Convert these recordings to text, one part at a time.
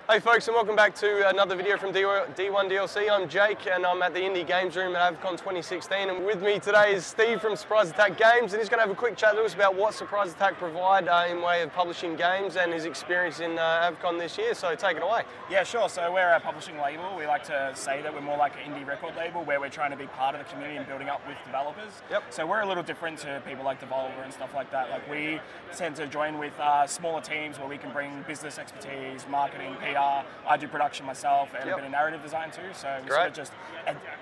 Hey folks, and welcome back to another video from D1 DLC. I'm Jake and I'm at the Indie Games Room at AVCon 2016, and with me today is Steve from SupriseAttack Games, and he's going to have a quick chat to us about what SupriseAttack provide in way of publishing games and his experience in AVCon this year, so take it away. Yeah, sure. So we're a publishing label. We like to say that we're more like an indie record label where we're trying to be part of the community and building up with developers. Yep. So we're a little different to people like Devolver and stuff like that. Like we tend to join with smaller teams where we can bring business expertise, marketing, PR. I do production myself and a bit of narrative design too, so we sort of just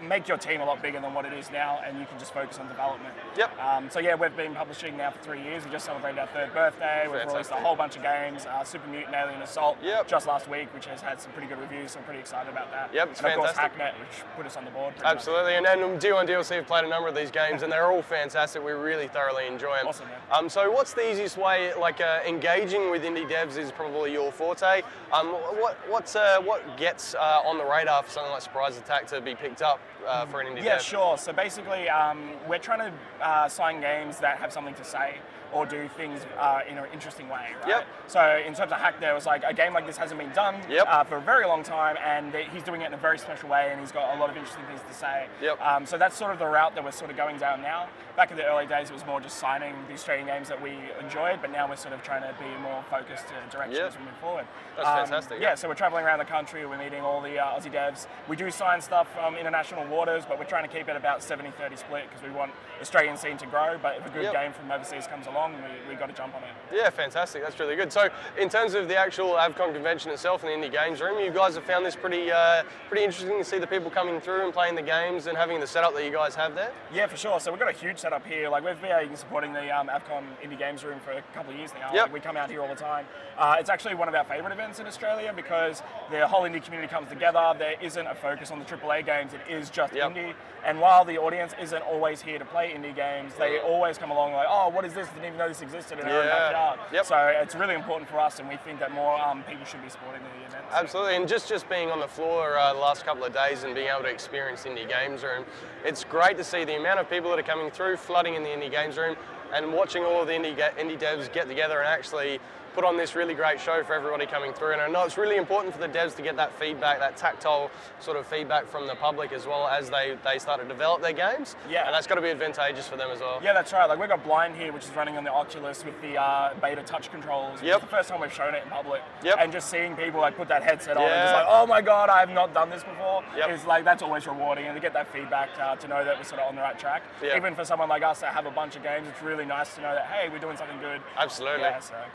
make your team a lot bigger than what it is now, and you can just focus on development. Yep. So yeah, we've been publishing now for 3 years. We just celebrated our 3rd birthday. We've released a whole bunch of games, Super Mutant Alien Assault just last week, which has had some pretty good reviews, so I'm pretty excited about that. Yep, it's and of fantastic. course Hacknet, which put us on the board. Absolutely, and D1 DLC have played a number of these games and they're all fantastic. We really thoroughly enjoy them. Awesome, man. So what's the easiest way, like engaging with indie devs is probably your forte. What gets on the radar for something like SupriseAttack to be picked up for an indie dev? Yeah, sure. So basically, we're trying to sign games that have something to say or do things in an interesting way, right? Yep. So in terms of Hacknet, it was like a game like this hasn't been done for a very long time, and he's doing it in a very special way, and he's got a lot of interesting things to say. Yep. So that's sort of the route that we're sort of going down now. Back in the early days, it was more just signing the Australian games that we enjoyed, but now we're sort of trying to be more focused direction as we move forward. That's fantastic. Yeah, so we're traveling around the country, we're meeting all the Aussie devs. We do sign stuff from international waters, but we're trying to keep it about 70-30 split because we want the Australian scene to grow, but if a good game from overseas comes along, we got to jump on it. Yeah, fantastic. That's really good. So, in terms of the actual AVCon convention itself and the Indie Games Room, you guys have found this pretty interesting to see the people coming through and playing the games and having the setup that you guys have there? Yeah, for sure. So we've got a huge setup here. Like we've been supporting the AVCon Indie Games Room for a couple of years now. Yep. Like, we come out here all the time. It's actually one of our favourite events in Australia because the whole indie community comes together. There isn't a focus on the AAA games. It is just indie. And while the audience isn't always here to play indie games, they always come along like, oh, what is this? Didn't even know this existed in our own backyard. Yep. So it's really important for us, and we think that more people should be supporting the event. Absolutely, and just being on the floor the last couple of days and being able to experience Indie Games Room, it's great to see the amount of people that are coming through, flooding in the Indie Games Room, and watching all of the indie devs get together and actually put on this really great show for everybody coming through. And I know it's really important for the devs to get that feedback, that tactile sort of feedback from the public as well as they start to develop their games. Yeah. And that's got to be advantageous for them as well. Yeah, that's right. Like we've got Blind here, which is running on the Oculus with the beta touch controls. It's the first time we've shown it in public. And just seeing people like put that headset on and just like, oh my God, I have not done this before. Is like, that's always rewarding, and to get that feedback to know that we're sort of on the right track. Even for someone like us that have a bunch of games, it's really nice to know that, hey, we're doing something good. Absolutely.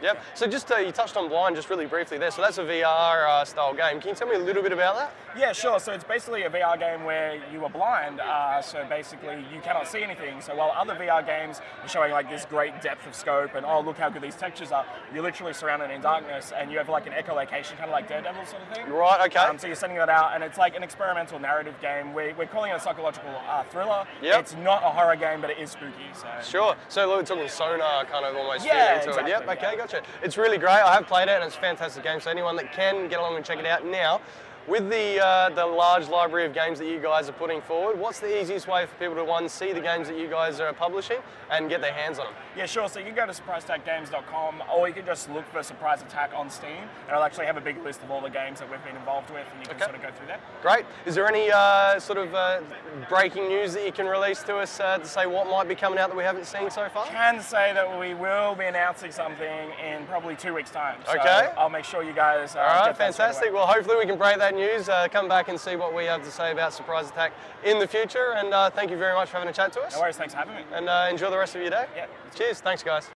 Yeah, So just, you touched on Blind just really briefly there. So that's a VR style game. Can you tell me a little bit about that? Yeah, sure. So it's basically a VR game where you are blind. So basically you cannot see anything. So while other VR games are showing like this great depth of scope and oh, look how good these textures are, you're literally surrounded in darkness and you have like an echolocation, kind of like Daredevil sort of thing. Right, okay. So you're sending that out, and it's like an experimental narrative game. We're calling it a psychological thriller. It's not a horror game, but it is spooky. So. Sure. So we're talking Sonar kind of almost feel into exactly, it. Yep, okay, gotcha. It's really great. I have played it and it's a fantastic game, so anyone that can get along and check it out now. With the large library of games that you guys are putting forward, what's the easiest way for people to, one, see the games that you guys are publishing and get their hands on them? Yeah, sure. So you can go to SupriseAttackGames.com, or you can just look for SupriseAttack on Steam, and it'll actually have a big list of all the games that we've been involved with, and you can sort of go through that. Great. Is there any sort of breaking news that you can release to us to say what might be coming out that we haven't seen so far? I can say that we will be announcing something in probably 2 weeks' time. So I'll make sure you guys all right, fantastic. Well, hopefully we can break that news. Come back and see what we have to say about SupriseAttack in the future. And thank you very much for having a chat to us. No worries, thanks for having me. And enjoy the rest of your day. Yeah. Cheers. Thanks, guys.